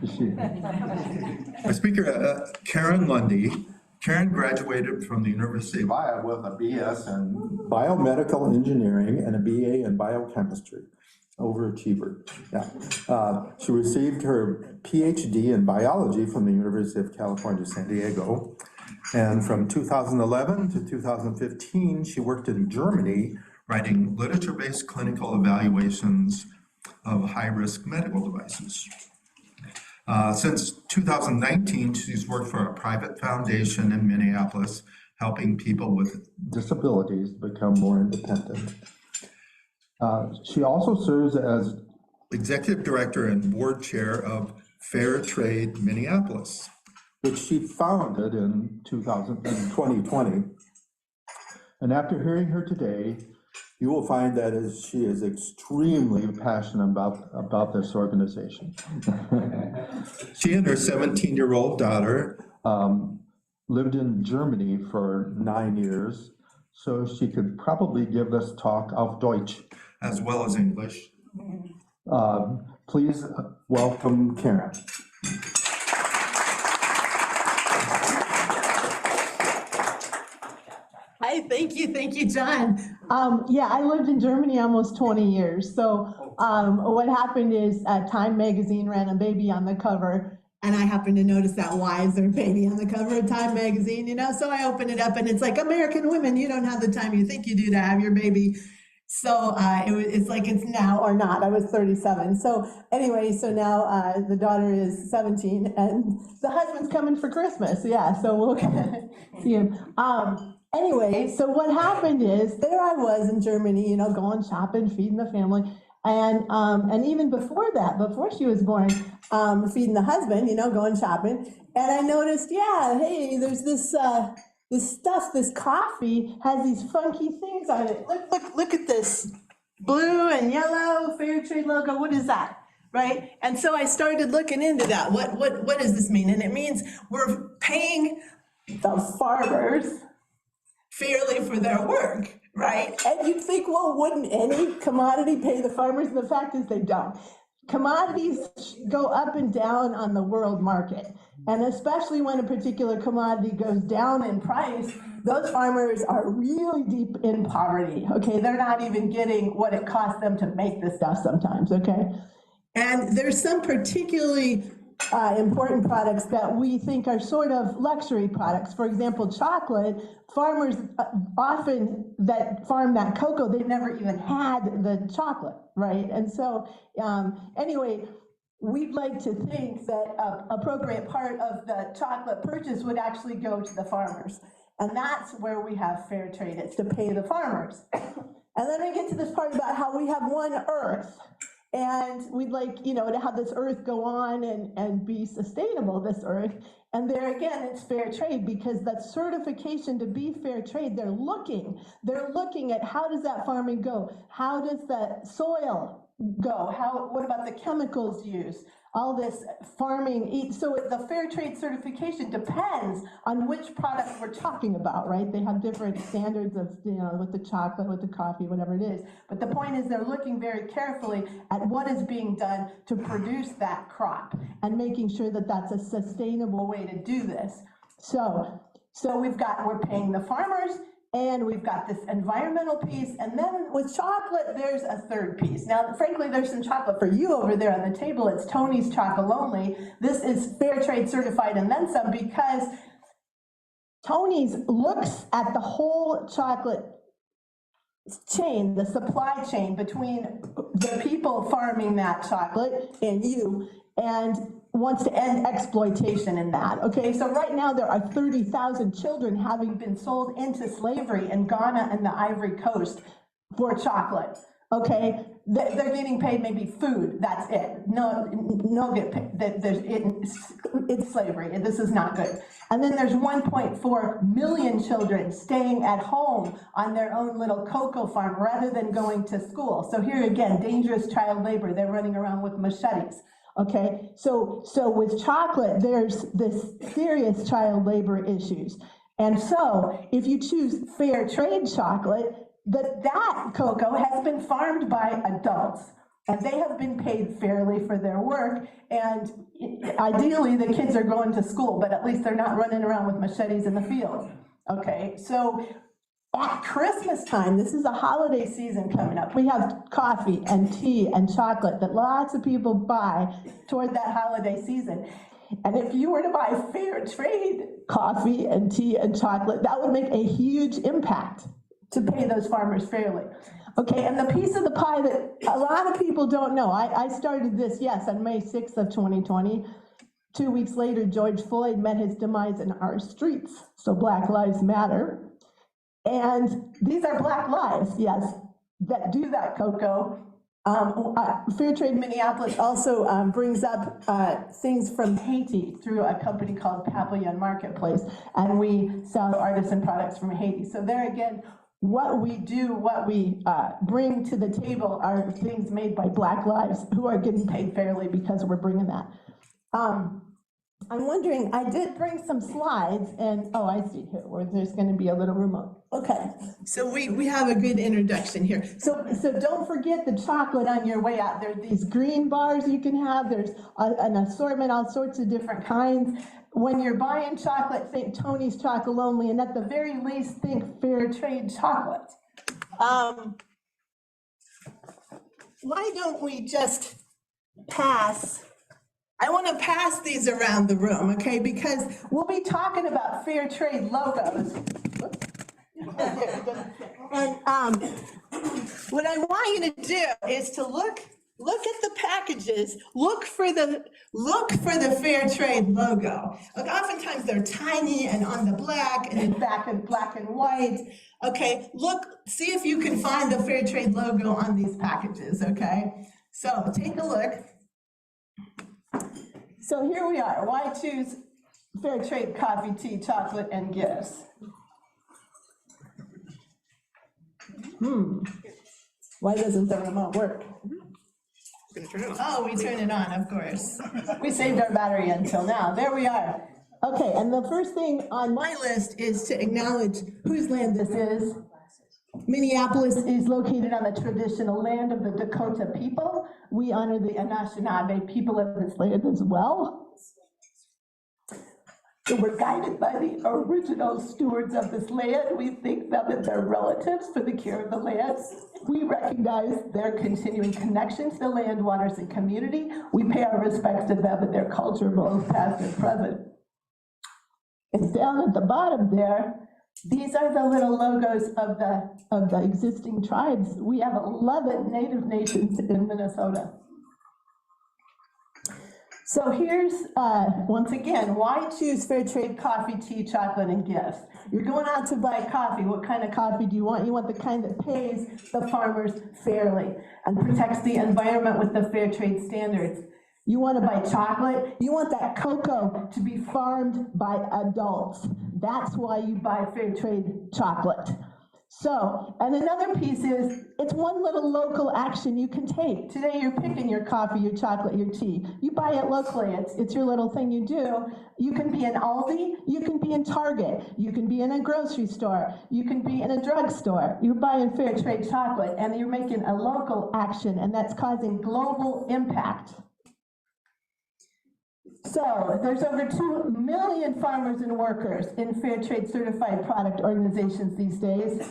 Our speaker, Karen Lunde. Karen graduated from the University of Iowa with a BS in biomedical engineering and a BA in biochemistry. Overachiever. Yeah. She received her PhD in biology from the University of California, San Diego. And from 2011 to 2015, she worked in Germany writing literature-based clinical evaluations of high-risk medical devices. Since 2019, she's worked for a private foundation in Minneapolis, helping people with disabilities become more independent. She also serves as executive director and board chair of Fair Trade Minneapolis, which she founded in 2020. And after hearing her today, you will find that she is extremely passionate about this organization. She and her 17-year-old daughter lived in Germany for 9 years, so she could probably give this talk auf Deutsch. As well as English. Please welcome Karen. Hi, thank you, John. Yeah, I lived in Germany almost 20 years. So what happened is Time magazine ran a baby on the cover, and I happened to notice that. Why is there a baby on the cover of Time magazine? You know, so I opened it up, and it's like, American women, you don't have the time you think you do to have your baby. So it's like it's now or not. I was 37. So anyway, so now the daughter is 17, and the husband's coming for Christmas. Yeah, so we'll see him. Anyway, so what happened is there I was in Germany, you know, going shopping, feeding the family, and even before that, before she was born, feeding the husband, you know, going shopping, and I noticed, yeah, hey, there's this stuff, this coffee has these funky things on it. Look at this blue and yellow Fair Trade logo. What is that? Right? And so I started looking into that. What does this mean? And it means we're paying the farmers fairly for their work, right? And you'd think, well, wouldn't any commodity pay the farmers? And the fact is they don't. Commodities go up and down on the world market. And especially when a particular commodity goes down in price, those farmers are really deep in poverty, okay? They're not even getting what it costs them to make this stuff sometimes, okay? And there's some particularly important products that we think are sort of luxury products. For example, chocolate. Farmers often that farm that cocoa, they never even had the chocolate, right? And so anyway, we'd like to think that an appropriate part of the chocolate purchase would actually go to the farmers. And that's where we have fair trade. It's to pay the farmers. And then we get to this part about how we have one earth. And we'd like, you know, to have this earth go on and be sustainable, this earth. And there again, it's fair trade, because that certification to be fair trade, they're looking at how does that farming go? How does the soil go? What about the chemicals used? All this farming, so the fair trade certification depends on which product we're talking about, right? They have different standards of, you know, with the chocolate, with the coffee, whatever it is. But the point is they're looking very carefully at what is being done to produce that crop and making sure that that's a sustainable way to do this. So we're paying the farmers, and we've got this environmental piece, and then with chocolate, there's a third piece. Now, frankly, there's some chocolate for you over there on the table. It's Tony's Chocolonely. This is fair trade certified and then some, because Tony's looks at the whole chocolate chain, the supply chain between the people farming that chocolate and you, and wants to end exploitation in that. Okay, so right now there are 30,000 children having been sold into slavery in Ghana and the Ivory Coast for chocolate. Okay, they're getting paid maybe food, that's it. No get paid, it's slavery, this is not good. And then there's 1.4 million children staying at home on their own little cocoa farm rather than going to school. So here again, dangerous child labor, they're running around with machetes. Okay, so with chocolate, there's this serious child labor issues. And so if you choose fair trade chocolate, that cocoa has been farmed by adults. And they have been paid fairly for their work, and ideally, the kids are going to school, but at least they're not running around with machetes in the field, okay? So at Christmas time, this is a holiday season coming up, we have coffee and tea and chocolate that lots of people buy toward that holiday season. And if you were to buy fair trade coffee and tea and chocolate, that would make a huge impact to pay those farmers fairly. Okay, and the piece of the pie that a lot of people don't know, I started this, yes, on May 6th of 2020. 2 weeks later, George Floyd met his demise in our streets, so Black Lives Matter. And these are Black lives, yes, that do that, Coco. Fair Trade Minneapolis also brings up things from Haiti through a company called Papillon Marketplace, and we sell artisan products from Haiti. So there again, what we do, what we bring to the table are things made by Black lives who are getting paid fairly because we're bringing that. I'm wondering, I did bring some slides, and oh, I see here where there's going to be a little remote. Okay, so we have a good introduction here. So don't forget the chocolate on your way out. There's these green bars you can have. There's an assortment, all sorts of different kinds. When you're buying chocolate, think Tony's Chocolate Only, and at the very least, think Fair Trade chocolate. Why don't we just pass? I want to pass these around the room, okay, because we'll be talking about fair trade logos. And what I want you to do is to look at the packages, look for the fair trade logo. Like oftentimes they're tiny and on the black and in black and white. Okay, look, see if you can find the fair trade logo on these packages, okay? So take a look. So here we are. Why choose fair trade coffee, tea, chocolate, and gifts? Why doesn't the remote work? Oh, we turn it on, of course. We saved our battery until now. There we are. Okay, and the first thing on my list is to acknowledge whose land this is. Minneapolis is located on the traditional land of the Dakota people. We honor the Anishinaabe people of this land as well. So we're guided by the original stewards of this land. We thank them and their relatives for the care of the land. We recognize their continuing connection to the land, waters, and community. We pay our respects to them and their culture, both past and present. And down at the bottom there, these are the little logos of the existing tribes. We have 11 Native nations in Minnesota. So here's, once again, why choose fair trade coffee, tea, chocolate, and gifts? You're going out to buy coffee. What kind of coffee do you want? You want the kind that pays the farmers fairly and protects the environment with the fair trade standards. You want to buy chocolate? You want that cocoa to be farmed by adults. That's why you buy fair trade chocolate. So, and another piece is, it's one little local action you can take. Today you're picking your coffee, your chocolate, your tea. You buy it locally, it's your little thing you do. You can be in Aldi, you can be in Target, you can be in a grocery store, you can be in a drugstore. You're buying fair trade chocolate and you're making a local action, and that's causing global impact. So there's over 2 million farmers and workers in fair trade certified product organizations these days.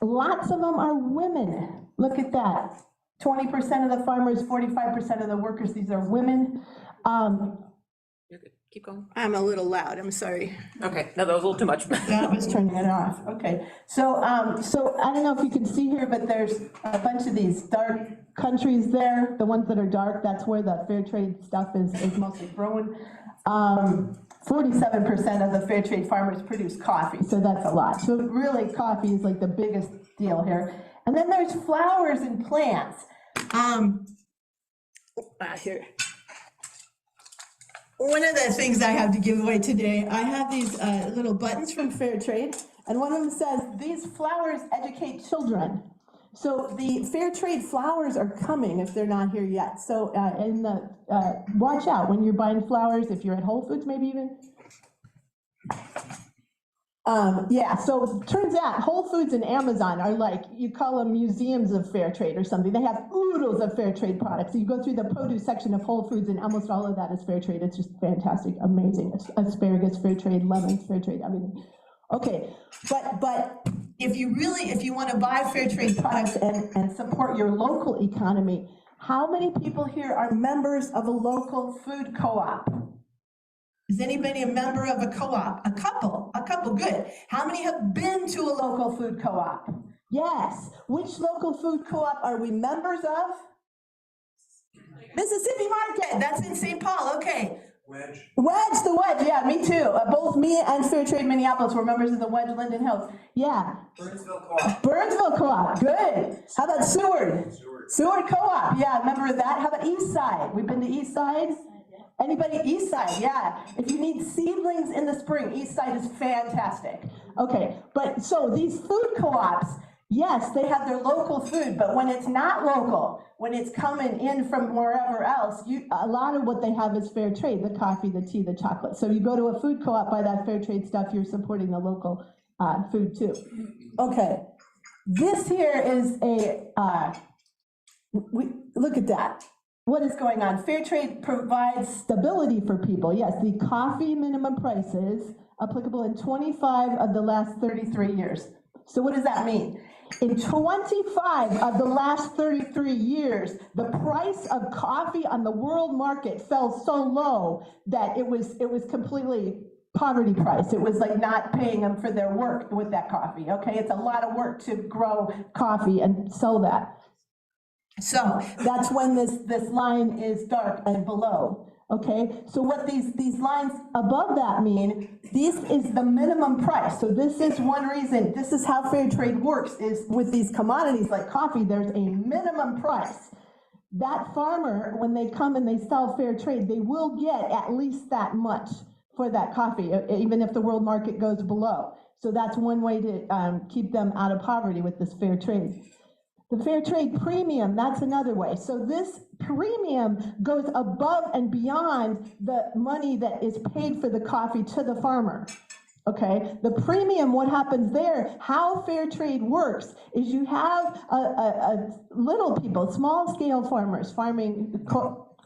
Lots of them are women. Look at that. 20% of the farmers, 45% of the workers, these are women. You're good. Keep going. I'm a little loud, I'm sorry. Okay, no, that was a little too much. That was turning it off. Okay, so I don't know if you can see here, but there's a bunch of these dark countries there. The ones that are dark, that's where the fair trade stuff is mostly grown. 47% of the fair trade farmers produce coffee, so that's a lot. So really, coffee is like the biggest deal here. And then there's flowers and plants. Here. One of the things I have to give away today, I have these little buttons from Fair Trade, and one of them says, "These flowers educate children." So the fair trade flowers are coming if they're not here yet. So watch out when you're buying flowers, if you're at Whole Foods maybe even. Yeah, so it turns out Whole Foods and Amazon are like, you call them museums of fair trade or something. They have oodles of fair trade products. You go through the produce section of Whole Foods and almost all of that is fair trade. It's just fantastic, amazing. Asparagus, fair trade, lemons, fair trade, everything. Okay, but if you want to buy fair trade products and support your local economy, how many people here are members of a local food co-op? Is anybody a member of a co-op? A couple, good. How many have been to a local food co-op? Yes. Which local food co-op are we members of? Mississippi Market, that's in St. Paul, okay. Wedge, the Wedge, yeah, me too. Both me and Fair Trade Minneapolis were members of the Wedge Linden Hills. Yeah. Burnsville Co-op. Burnsville Co-op, good. How about Seward? Seward Co-op, yeah, member of that. How about East Side? We've been to East Side? Anybody East Side, yeah. If you need seedlings in the spring, East Side is fantastic. Okay, but so these food co-ops, yes, they have their local food, but when it's not local, when it's coming in from wherever else, a lot of what they have is fair trade, the coffee, the tea, the chocolate. So you go to a food co-op, buy that fair trade stuff, you're supporting the local food too. Okay, this here is look at that. What is going on? Fair trade provides stability for people. Yes, the coffee minimum prices applicable in 25 of the last 33 years. So what does that mean? In 25 of the last 33 years, the price of coffee on the world market fell so low that it was completely poverty price. It was like not paying them for their work with that coffee, okay? It's a lot of work to grow coffee and sell that. So that's when this line is dark and below, okay? So what these lines above that mean, this is the minimum price. So this is one reason, this is how fair trade works, is with these commodities like coffee, there's a minimum price. That farmer, when they come and they sell fair trade, they will get at least that much for that coffee, even if the world market goes below. So that's one way to keep them out of poverty with this fair trade. The fair trade premium, that's another way. So this premium goes above and beyond the money that is paid for the coffee to the farmer. Okay, the premium, what happens there, how fair trade works is you have a little people, small scale farmers farming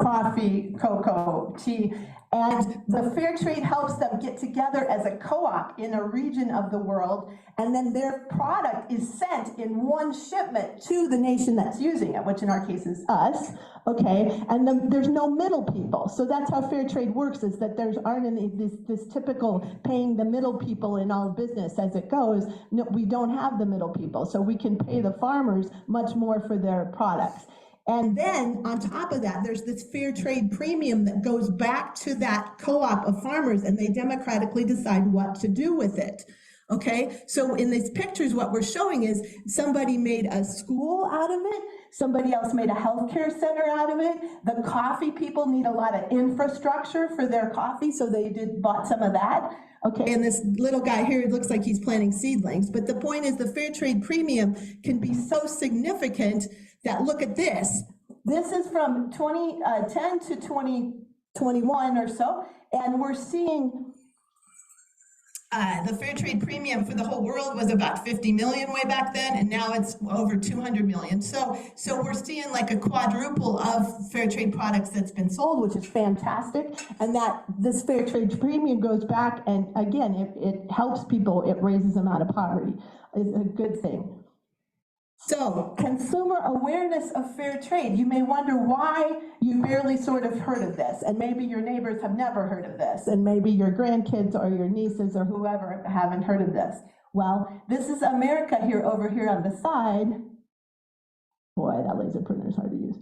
coffee, cocoa, tea, and the fair trade helps them get together as a co-op in a region of the world, and then their product is sent in one shipment to the nation that's using it, which in our case is us, okay? And then there's no middle people. So that's how fair trade works, is that there's aren't any this typical paying the middle people in all business as it goes. No, we don't have the middle people, so we can pay the farmers much more for their products. And then on top of that, there's this fair trade premium that goes back to that co-op of farmers, and they democratically decide what to do with it. Okay, so in these pictures, what we're showing is somebody made a school out of it, somebody else made a healthcare center out of it. The coffee people need a lot of infrastructure for their coffee, so they bought some of that. Okay, and this little guy here, it looks like he's planting seedlings, but the point is the fair trade premium can be so significant that, look at this. This is from 2010 to 2021 or so, and we're seeing the fair trade premium for the whole world was about 50 million way back then, and now it's over 200 million. So we're seeing like a quadruple of fair trade products that's been sold, which is fantastic. And that this fair trade premium goes back, and again, it helps people, it raises them out of poverty. It's a good thing. So, consumer awareness of fair trade. You may wonder why you barely sort of heard of this, and maybe your neighbors have never heard of this, and maybe your grandkids or your nieces or whoever haven't heard of this. Well, this is America here, over here on the side. Boy, that laser printer is hard to use.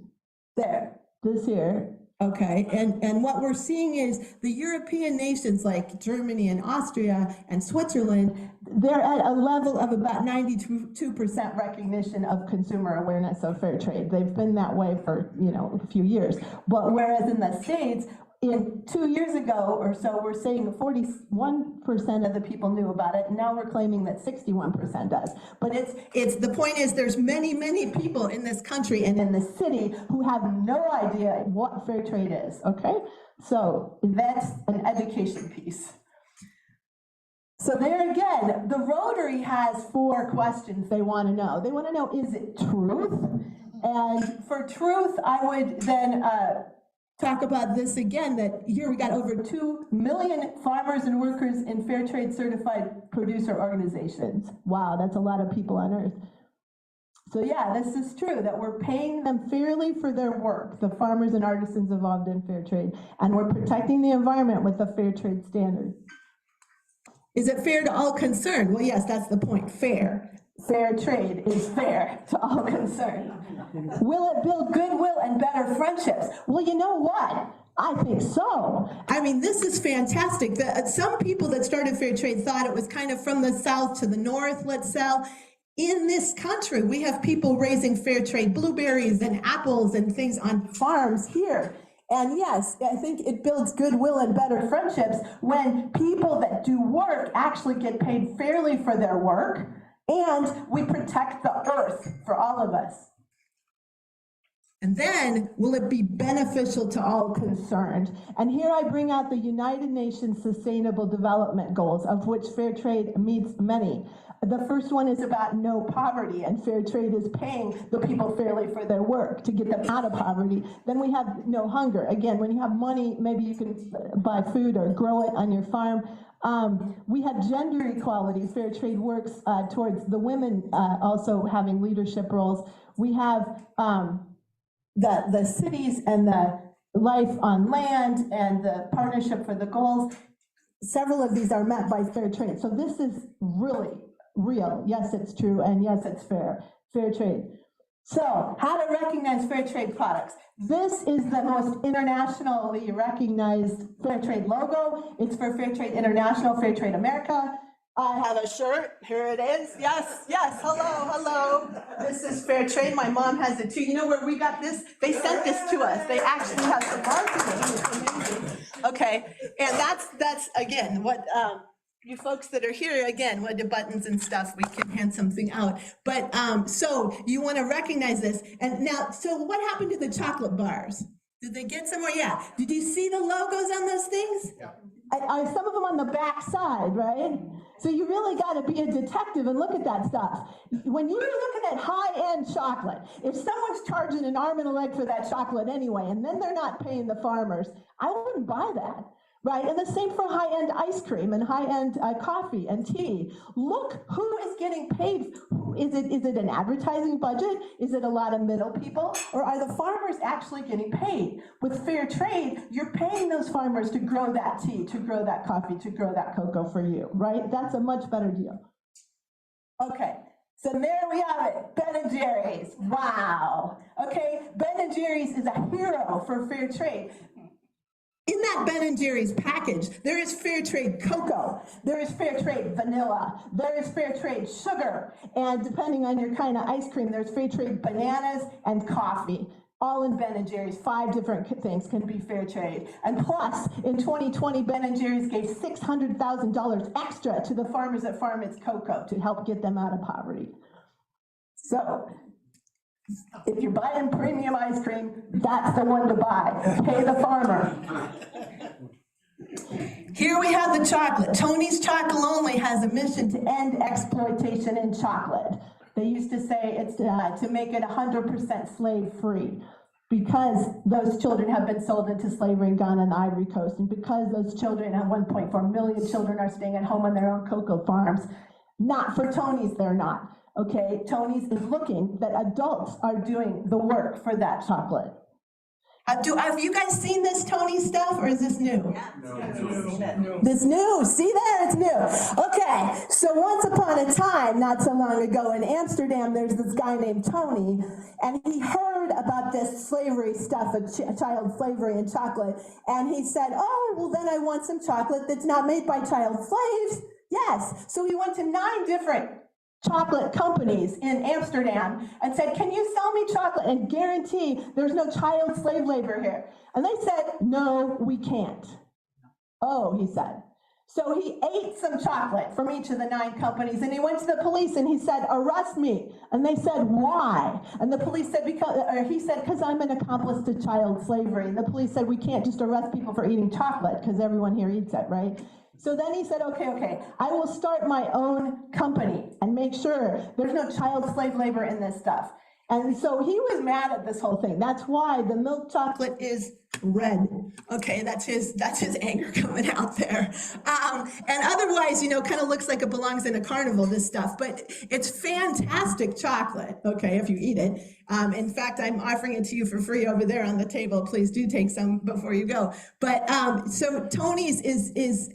There, this here. Okay, and what we're seeing is the European nations like Germany and Austria and Switzerland, they're at a level of about 92% recognition of consumer awareness of fair trade. They've been that way for, a few years. But whereas in the States, 2 years ago or so, we're saying 41% of the people knew about it, and now we're claiming that 61% does. But the point is there's many, many people in this country and in the city who have no idea what fair trade is, okay? So that's an education piece. So there again, the Rotary has 4 questions they want to know. They want to know, is it truth? And for truth, I would then talk about this again, that here we got over 2 million farmers and workers in Fair Trade certified producer organizations. Wow, that's a lot of people on earth. So yeah, this is true, that we're paying them fairly for their work, the farmers and artisans involved in fair trade, and we're protecting the environment with the fair trade standard. Is it fair to all concerned? Well, yes, that's the point, fair. Fair trade is fair to all concerned. Will it build goodwill and better friendships? Well, you know what? I think so. I mean, this is fantastic. Some people that started fair trade thought it was kind of from the south to the north, let's say. In this country, we have people raising fair trade blueberries and apples and things on farms here. And yes, I think it builds goodwill and better friendships when people that do work actually get paid fairly for their work, and we protect the earth for all of us. And then, will it be beneficial to all concerned? And here I bring out the United Nations Sustainable Development Goals, of which fair trade meets many. The first one is about no poverty, and fair trade is paying the people fairly for their work to get them out of poverty. Then we have no hunger. Again, when you have money, maybe you can buy food or grow it on your farm. We have gender equality. Fair trade works towards the women also having leadership roles. We have the cities and the life on land and the partnership for the goals. Several of these are met by fair trade. So this is really real. Yes, it's true, and yes, it's fair. Fair trade. So, how to recognize fair trade products. This is the most internationally recognized fair trade logo. It's for Fair Trade International, Fair Trade America. I have a shirt. Here it is. Yes, yes. Hello, hello. This is fair trade. My mom has it too. You know where we got this? They sent this to us. They actually have some marketing. It's amazing. Okay, and that's again what. You folks that are here, again, with the buttons and stuff, we can hand something out. But so you want to recognize this. And now, so what happened to the chocolate bars? Did they get somewhere? Yeah. Did you see the logos on those things? Yeah. Some of them on the back side, right? So you really got to be a detective and look at that stuff. When you're looking at high-end chocolate, if someone's charging an arm and a leg for that chocolate anyway, and then they're not paying the farmers, I wouldn't buy that. Right, and the same for high-end ice cream and high-end coffee and tea. Look who is getting paid. Is it an advertising budget? Is it a lot of middle people? Or are the farmers actually getting paid? With fair trade, you're paying those farmers to grow that tea, to grow that coffee, to grow that cocoa for you, right? That's a much better deal. Okay, so there we have it, Ben & Jerry's, wow. Okay, Ben & Jerry's is a hero for fair trade. In that Ben & Jerry's package, there is fair trade cocoa, there is fair trade vanilla, there is fair trade sugar, and depending on your kind of ice cream, there's fair trade bananas and coffee. All in Ben & Jerry's, 5 different things can be fair trade. And plus, in 2020, Ben & Jerry's gave $600,000 extra to the farmers that farm its cocoa to help get them out of poverty. So, if you're buying premium ice cream, that's the one to buy. Pay the farmer. Here we have the chocolate. Tony's Chocolonely has a mission to end exploitation in chocolate. They used to say it's to make it 100% slave-free, because those children have been sold into slavery in Ghana and the Ivory Coast, and because those children, 1.4 million children, are staying at home on their own cocoa farms. Not for Tony's, they're not. Okay, Tony's is looking that adults are doing the work for that chocolate. Have you guys seen this Tony stuff, or is this new? Yeah. No. This new, see there, it's new. Okay, so once upon a time, not so long ago in Amsterdam, there's this guy named Tony, and he heard about this slavery stuff, of child slavery and chocolate, and he said, oh, well then I want some chocolate that's not made by child slaves. Yes, so he went to 9 different chocolate companies in Amsterdam and said, can you sell me chocolate and guarantee there's no child slave labor here? And they said, no, we can't. Oh, he said. So he ate some chocolate from each of the 9 companies, and he went to the police and he said, arrest me. And they said, why? And the police said, because I'm an accomplice to child slavery. And the police said, we can't just arrest people for eating chocolate because everyone here eats it, right? So then he said, okay, I will start my own company and make sure there's no child slave labor in this stuff. And so he was mad at this whole thing. That's why the milk chocolate is red. Okay, that's his anger coming out there. And otherwise, kind of looks like it belongs in a carnival, this stuff, but it's fantastic chocolate, okay, if you eat it. In fact, I'm offering it to you for free over there on the table. Please do take some before you go. But so Tony's is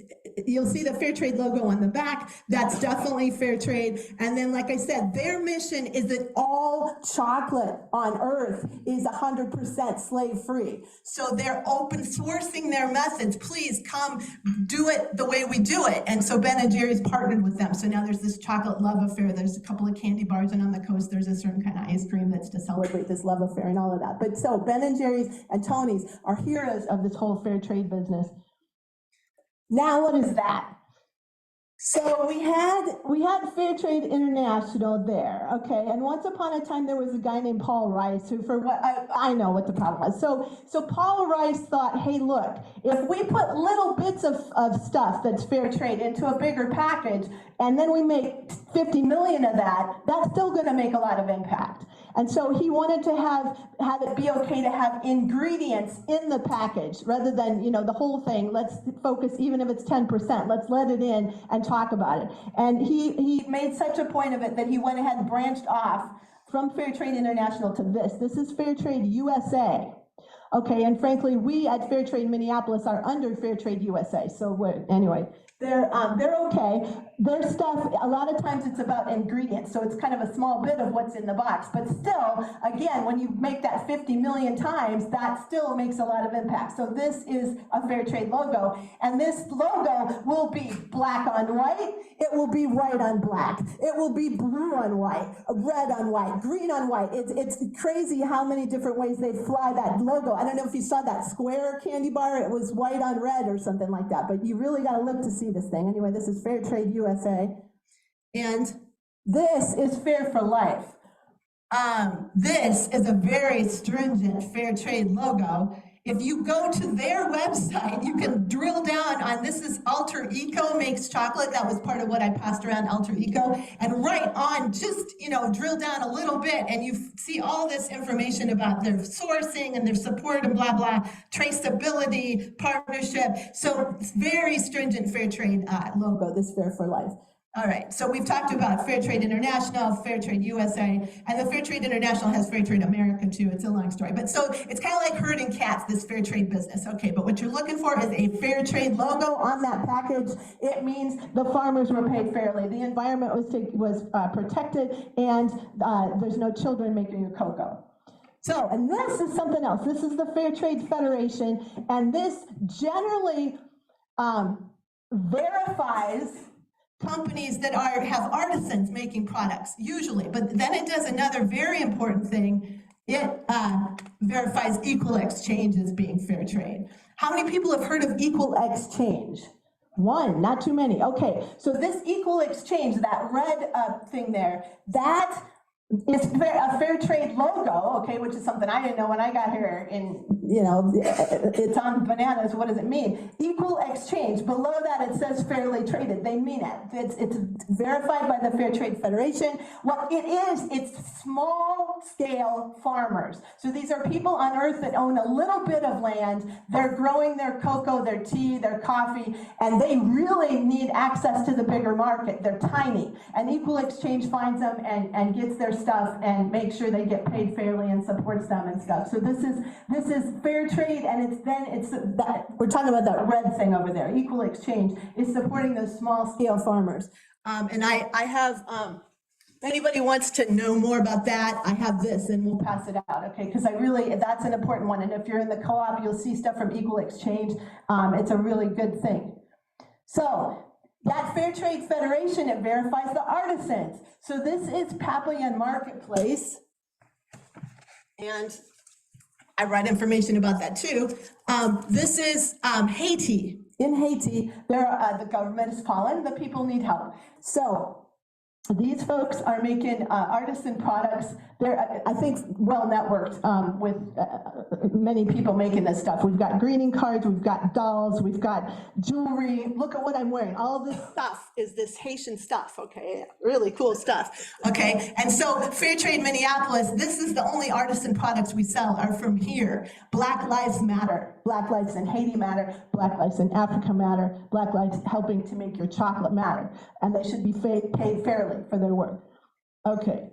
you'll see the Fair Trade logo on the back. That's definitely Fair Trade. And then, like I said, their mission is that all chocolate on earth is 100% slave-free. So they're open sourcing their methods. Please come do it the way we do it. And so Ben & Jerry's partnered with them. So now there's this chocolate love affair. There's a couple of candy bars, and on the coast there's a certain kind of ice cream that's to celebrate this love affair and all of that. But so Ben & Jerry's and Tony's are heroes of this whole Fair Trade business. Now, what is that? So we had Fair Trade International there, okay, and once upon a time there was a guy named Paul Rice who, for what I know what the problem was. So Paul Rice thought, hey, look, if we put little bits of stuff that's fair trade into a bigger package, and then we make 50 million of that, that's still going to make a lot of impact. And so he wanted to have it be okay to have ingredients in the package rather than, the whole thing. Let's focus, even if it's 10%, let's let it in and talk about it. And he made such a point of it that he went ahead and branched off from Fair Trade International to this. This is Fair Trade USA. Okay, and frankly, we at Fair Trade Minneapolis are under Fair Trade USA. So anyway, they're okay. Their stuff, a lot of times it's about ingredients, so it's kind of a small bit of what's in the box. But still, again, when you make that 50 million times, that still makes a lot of impact. So this is a Fair Trade logo, and this logo will be black on white, it will be white on black, it will be blue on white, red on white, green on white. It's crazy how many different ways they fly that logo. I don't know if you saw that square candy bar, it was white on red or something like that, but you really got to look to see this thing. Anyway, this is Fair Trade USA, and this is Fair for Life. This is a very stringent Fair Trade logo. If you go to their website, you can drill down on, this is Alter Eco makes chocolate. That was part of what I passed around, Alter Eco. And right on, just, drill down a little bit and you see all this information about their sourcing and their support and blah, blah, traceability, partnership. So it's very stringent Fair Trade logo, this Fair for Life. All right, so we've talked about Fair Trade International, Fair Trade USA, and the Fair Trade International has Fair Trade America too. It's a long story. But so it's kind of like herding cats, this Fair Trade business. Okay, but what you're looking for is a Fair Trade logo on that package. It means the farmers were paid fairly, the environment was protected, and there's no children making your cocoa. So, and this is something else. This is the Fair Trade Federation, and this generally verifies companies that have artisans making products, usually. But then it does another very important thing. It verifies equal exchange as being fair trade. How many people have heard of equal exchange? One, not too many. Okay, so this equal exchange, that red thing there, that is a fair trade logo, okay, which is something I didn't know when I got here. It's on bananas. What does it mean? Equal exchange. Below that, it says fairly traded. They mean it. It's verified by the Fair Trade Federation. What it is, it's small scale farmers. So these are people on earth that own a little bit of land. They're growing their cocoa, their tea, their coffee, and they really need access to the bigger market. They're tiny. And equal exchange finds them and gets their stuff and makes sure they get paid fairly and supports them and stuff. So this is fair trade, and it's that we're talking about that red thing over there. Equal exchange is supporting those small scale farmers. And I have, if anybody wants to know more about that, I have this, and we'll pass it out, okay? Because that's an important one. And if you're in the co-op, you'll see stuff from Equal Exchange. It's a really good thing. So that Fair Trade Federation, it verifies the artisans. So this is Papillon Marketplace, and I read information about that too. This is Haiti. In Haiti, the government has fallen, the people need help. So These folks are making artisan products. They're, I think, well networked with many people making this stuff. We've got greeting cards, we've got dolls, we've got jewelry. Look at what I'm wearing. All of this stuff is this Haitian stuff, okay? Really cool stuff, okay? And so Fair Trade Minneapolis, this is the only artisan products we sell are from here. Black Lives Matter. Black lives in Haiti matter. Black lives in Africa matter. Black lives helping to make your chocolate matter. And they should be paid fairly for their work. Okay.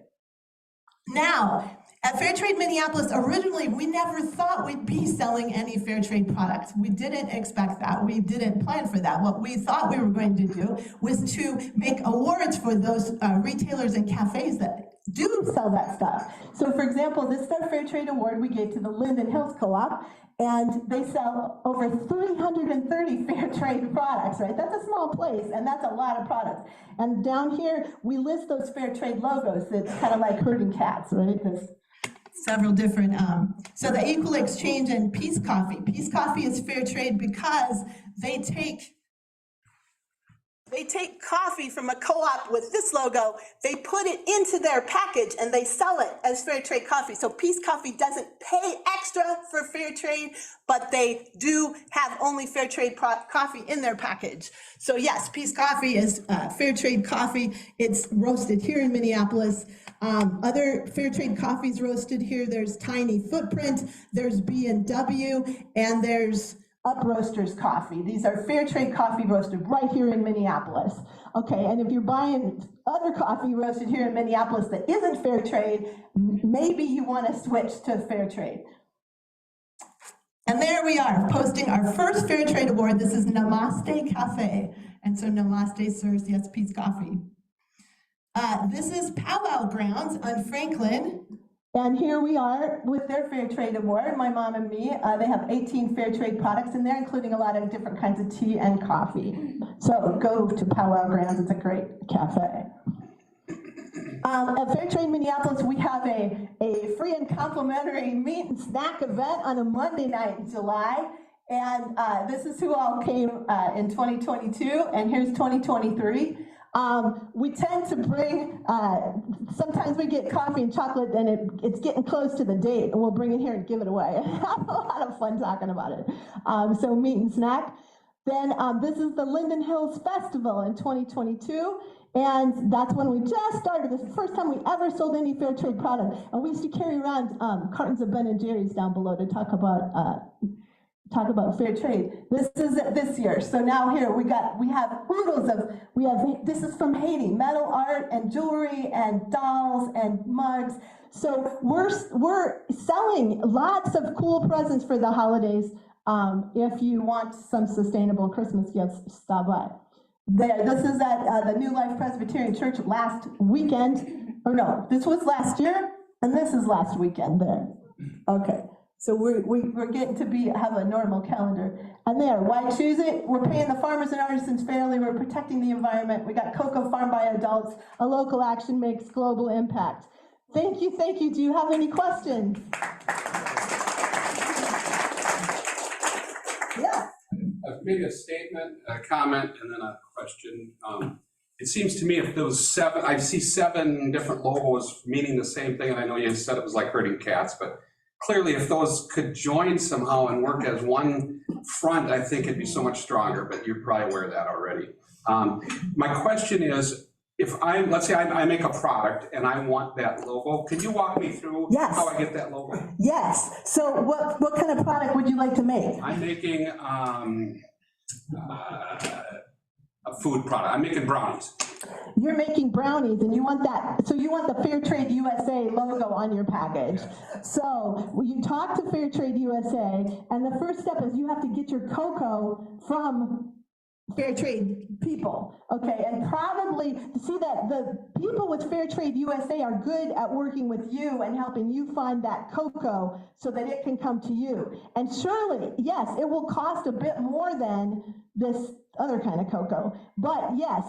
Now, at Fair Trade Minneapolis, originally, we never thought we'd be selling any fair trade products. We didn't expect that. We didn't plan for that. What we thought we were going to do was to make awards for those retailers and cafes that do sell that stuff. So for example, this is our Fair Trade Award we gave to the Lunde Hills Co-op, and they sell over 330 fair trade products, right? That's a small place, and that's a lot of products. And down here, we list those fair trade logos. It's kind of like herding cats, right? There's several different, so the Equal Exchange and Peace Coffee. Peace Coffee is fair trade because they take coffee from a co-op with this logo, they put it into their package and they sell it as fair trade coffee. So Peace Coffee doesn't pay extra for fair trade, but they do have only fair trade coffee in their package. So yes, Peace Coffee is fair trade coffee. It's roasted here in Minneapolis. Other fair trade coffees roasted here, there's Tiny Footprint, there's B&W, and there's Up Roasters Coffee. These are fair trade coffee roasted right here in Minneapolis. Okay, and if you're buying other coffee roasted here in Minneapolis that isn't fair trade, maybe you want to switch to fair trade. And there we are, posting our first Fair Trade Award. This is Namaste Cafe. And so Namaste serves, yes, Peace Coffee. This is Powwow Grounds on Franklin. And here we are with their Fair Trade Award, my mom and me. They have 18 fair trade products in there, including a lot of different kinds of tea and coffee. So go to Powwow Grounds, it's a great cafe. At Fair Trade Minneapolis, we have a free and complimentary meat and snack event on a Monday night in July. And this is who all came in 2022, and here's 2023. We tend to bring, sometimes we get coffee and chocolate and it's getting close to the date, and we'll bring it here and give it away. Have a lot of fun talking about it. So meat and snack. Then this is the Linden Hills Festival in 2022. And that's when we just started. This is the first time we ever sold any fair trade product. And we used to carry around cartons of Ben & Jerry's down below to talk about fair trade. This is it this year. So now here we have oodles of, this is from Haiti, metal art and jewelry and dolls and mugs. So we're selling lots of cool presents for the holidays. If you want some sustainable Christmas gifts, stop by. This is at the New Life Presbyterian Church last weekend. Or no, this was last year, and this is last weekend there. Okay. So we're getting to have a normal calendar. And there, why choose it? We're paying the farmers and artisans fairly. We're protecting the environment. We got cocoa farmed by adults. A local action makes global impact. Thank you, thank you. Do you have any questions? Yes. Maybe a statement, a comment, and then a question. It seems to me if there was I see 7 different logos meaning the same thing, and I know you said it was like herding cats, but clearly, if those could join somehow and work as one front, I think it'd be so much stronger, but you're probably aware of that already. My question is, let's say I make a product and I want that logo, can you walk me through how I get that logo? Yes. So what kind of product would you like to make? I'm making a food product. I'm making brownies. You're making brownies and you want that, so you want the Fair Trade USA logo on your package. So you talk to Fair Trade USA, and the first step is you have to get your cocoa from fair trade people, okay? And probably see that the people with Fair Trade USA are good at working with you and helping you find that cocoa so that it can come to you. And surely, yes, it will cost a bit more than this other kind of cocoa, but yes,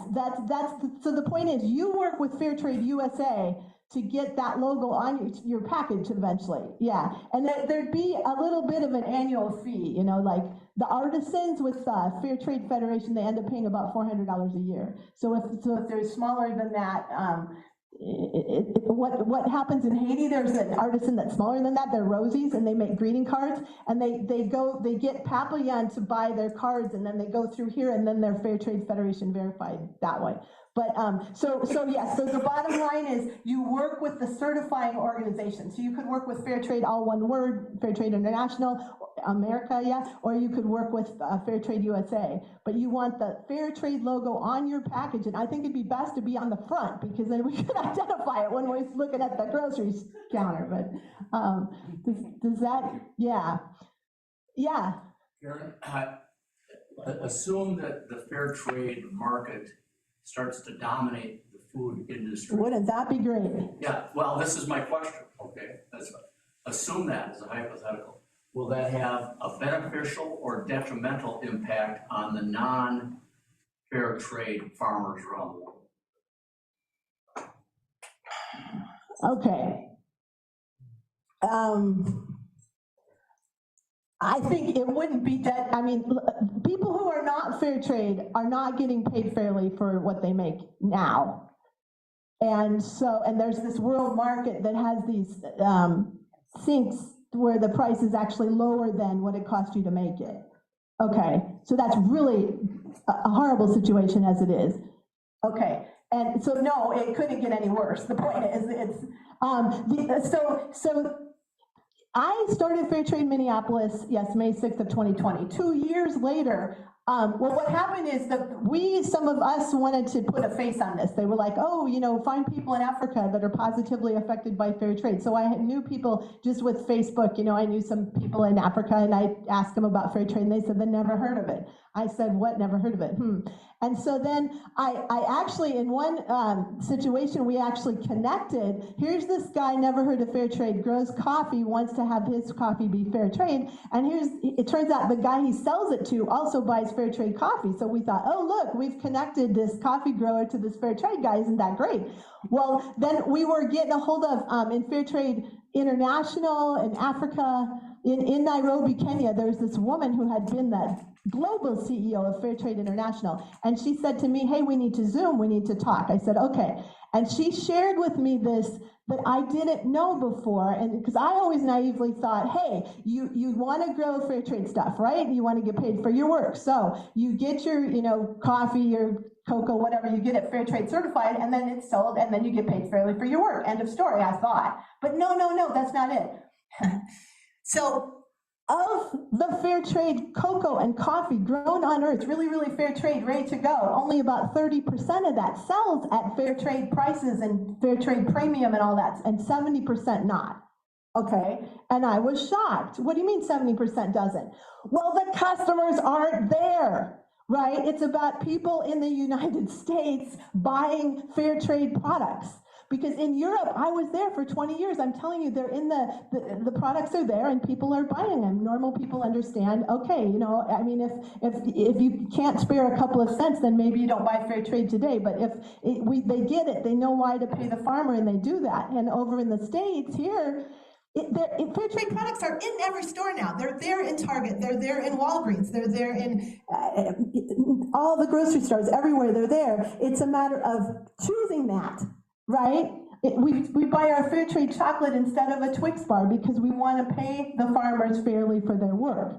so the point is you work with Fair Trade USA to get that logo on your package eventually, yeah. And there'd be a little bit of an annual fee, like The artisans with Fair Trade Federation, they end up paying about $400 a year. So if they're smaller than that, what happens in Haiti, there's an artisan that's smaller than that, they're Rosies, and they make greeting cards, and they get Papillon to buy their cards, and then they go through here, and then they're Fair Trade Federation verified that way. But, so yes, so the bottom line is you work with the certifying organization. So you could work with Fair Trade, all one word, Fair Trade International, America, yeah, or you could work with Fair Trade USA. But you want the Fair Trade logo on your package, and I think it'd be best to be on the front, because then we can identify it when we're looking at the groceries counter. But does that, yeah. Karen, assume that the fair trade market starts to dominate the food industry. Wouldn't that be great? Yeah, well, this is my question, okay? Assume that as a hypothetical. Will that have a beneficial or detrimental impact on the non-fair trade farmers around the world? Okay. I think it wouldn't be that, I mean, people who are not fair trade are not getting paid fairly for what they make now. And there's this world market that has these sinks where the price is actually lower than what it cost you to make it. Okay, so that's really a horrible situation as it is. Okay, and so no, it couldn't get any worse. The point is, so I started Fair Trade Minneapolis, yes, May 6th of 2020. 2 years later, well, what happened is that some of us wanted to put a face on this. They were like, oh, find people in Africa that are positively affected by fair trade. So I knew people just with Facebook, I knew some people in Africa, and I asked them about fair trade, and they said they never heard of it. I said, what, never heard of it? And so then I actually, in one situation, we actually connected. Here's this guy, never heard of fair trade, grows coffee, wants to have his coffee be fair trade. And it turns out the guy he sells it to also buys fair trade coffee. So we thought, oh, look, we've connected this coffee grower to this fair trade guy. Isn't that great? Well, then we were getting a hold of, in Fair Trade International in Africa, in Nairobi, Kenya, there's this woman who had been the global CEO of Fair Trade International. And she said to me, hey, we need to Zoom, we need to talk. I said, okay. And she shared with me this that I didn't know before, and because I always naively thought, hey, you want to grow fair trade stuff, right? You want to get paid for your work. So you get your, coffee, your cocoa, whatever, you get it fair trade certified, and then it's sold, and then you get paid fairly for your work. End of story, I thought. But no, that's not it. So of the fair trade cocoa and coffee grown on earth, really, really fair trade, ready to go, only about 30% of that sells at fair trade prices and fair trade premium and all that, and 70% not. Okay, and I was shocked. What do you mean 70% doesn't? Well, the customers aren't there, right? It's about people in the United States buying fair trade products. Because in Europe, I was there for 20 years. I'm telling you, they're in the products are there and people are buying them. Normal people understand, okay, I mean, if you can't spare a couple of cents, then maybe you don't buy fair trade today. But they get it, they know why to pay the farmer, and they do that. And over in the States here, fair trade products are in every store now. They're there in Target, they're there in Walgreens, they're there in all the grocery stores, everywhere they're there. It's a matter of choosing that. Right? We buy our fair trade chocolate instead of a Twix bar because we want to pay the farmers fairly for their work.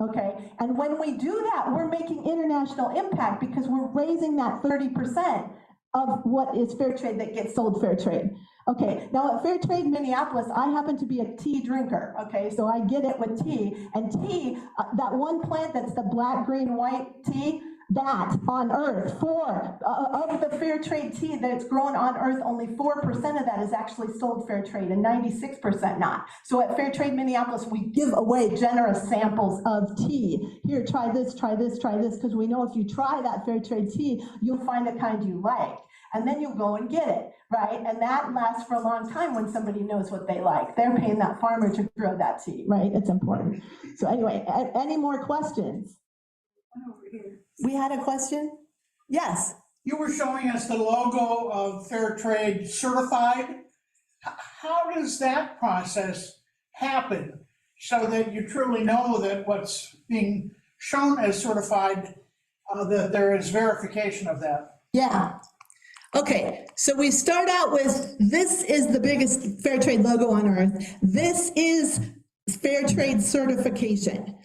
Okay? And when we do that, we're making international impact because we're raising that 30% of what is fair trade that gets sold fair trade. Okay, now at Fair Trade Minneapolis, I happen to be a tea drinker, okay, so I get it with tea. And tea, that one plant that's the black, green, white tea, that on earth, of the fair trade tea that's grown on earth, only 4% of that is actually sold fair trade and 96% not. So at Fair Trade Minneapolis, we give away generous samples of tea. Here, try this, because we know if you try that fair trade tea, you'll find a kind you like. And then you go and get it, right? And that lasts for a long time when somebody knows what they like. They're paying that farmer to grow that tea, right? It's important. So anyway, any more questions? We had a question? Yes. You were showing us the logo of Fair Trade Certified. How does that process happen so that you truly know that what's being shown as certified, that there is verification of that. Yeah. Okay, so we start out with, this is the biggest fair trade logo on earth. This is fair trade certification.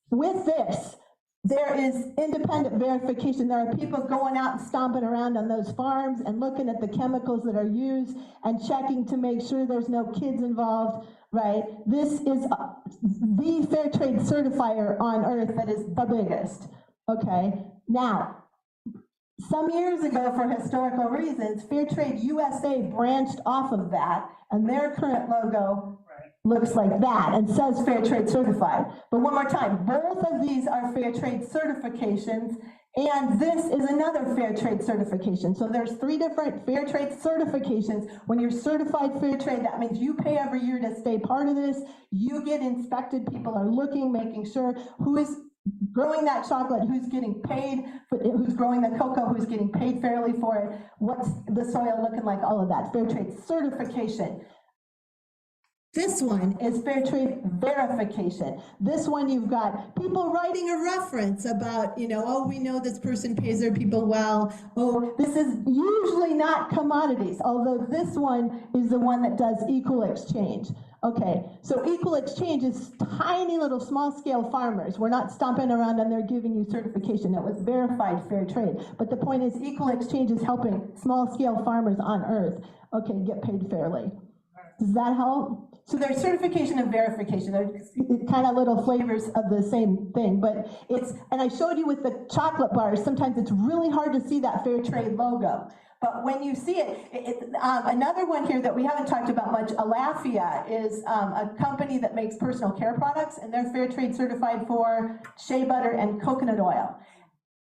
With this, there is independent verification. There are people going out and stomping around on those farms and looking at the chemicals that are used and checking to make sure there's no kids involved, right? This is the fair trade certifier on earth that is the biggest, okay? Now, some years ago, for historical reasons, Fair Trade USA branched off of that, and their current logo looks like that and says Fair Trade Certified. But one more time, both of these are Fair Trade certifications, and this is another Fair Trade certification. So there's 3 different Fair Trade certifications. When you're certified Fair Trade, that means you pay every year to stay part of this. You get inspected, people are looking, making sure who is growing that chocolate, who's getting paid, who's growing the cocoa, who's getting paid fairly for it, what's the soil looking like, all of that, Fair Trade certification. This one is Fair Trade verification. This one, you've got people writing a reference about, you know, oh, we know this person pays their people well. Oh, this is usually not commodities, although this one is the one that does equal exchange. Okay, so equal exchange is tiny little small scale farmers. We're not stomping around and they're giving you certification. It was verified fair trade. But the point is equal exchange is helping small scale farmers on earth, okay, get paid fairly. Does that help? So there's certification and verification. They're kind of little flavors of the same thing, but it's, and I showed you with the chocolate bars, sometimes it's really hard to see that fair trade logo. But when you see it, another one here that we haven't talked about much, Alafia is a company that makes personal care products, and they're fair trade certified for shea butter and coconut oil.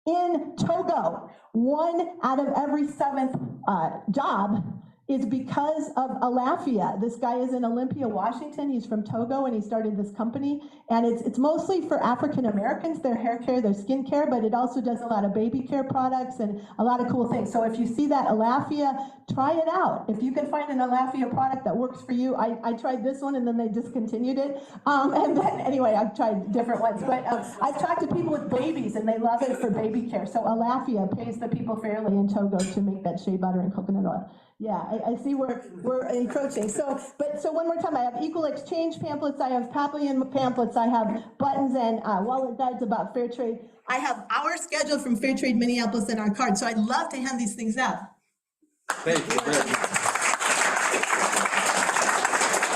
In Togo, 1 out of every 7th job is because of Alafia. This guy is in Olympia, Washington. He's from Togo, and he started this company. And it's mostly for African Americans, their hair care, their skin care, but it also does a lot of baby care products and a lot of cool things. So if you see that Alafia, try it out. If you can find an Alafia product that works for you, I tried this one and then they discontinued it. And then, anyway, I've tried different ones. But I've talked to people with babies and they love it for baby care. So Alafia pays the people fairly in Togo to make that shea butter and coconut oil. Yeah, I see we're encroaching. So one more time, I have equal exchange pamphlets, I have Papillion pamphlets, I have buttons and wallet guides about fair trade. I have our schedule from Fair Trade Minneapolis and our card. So I'd love to hand these things out. Thank you.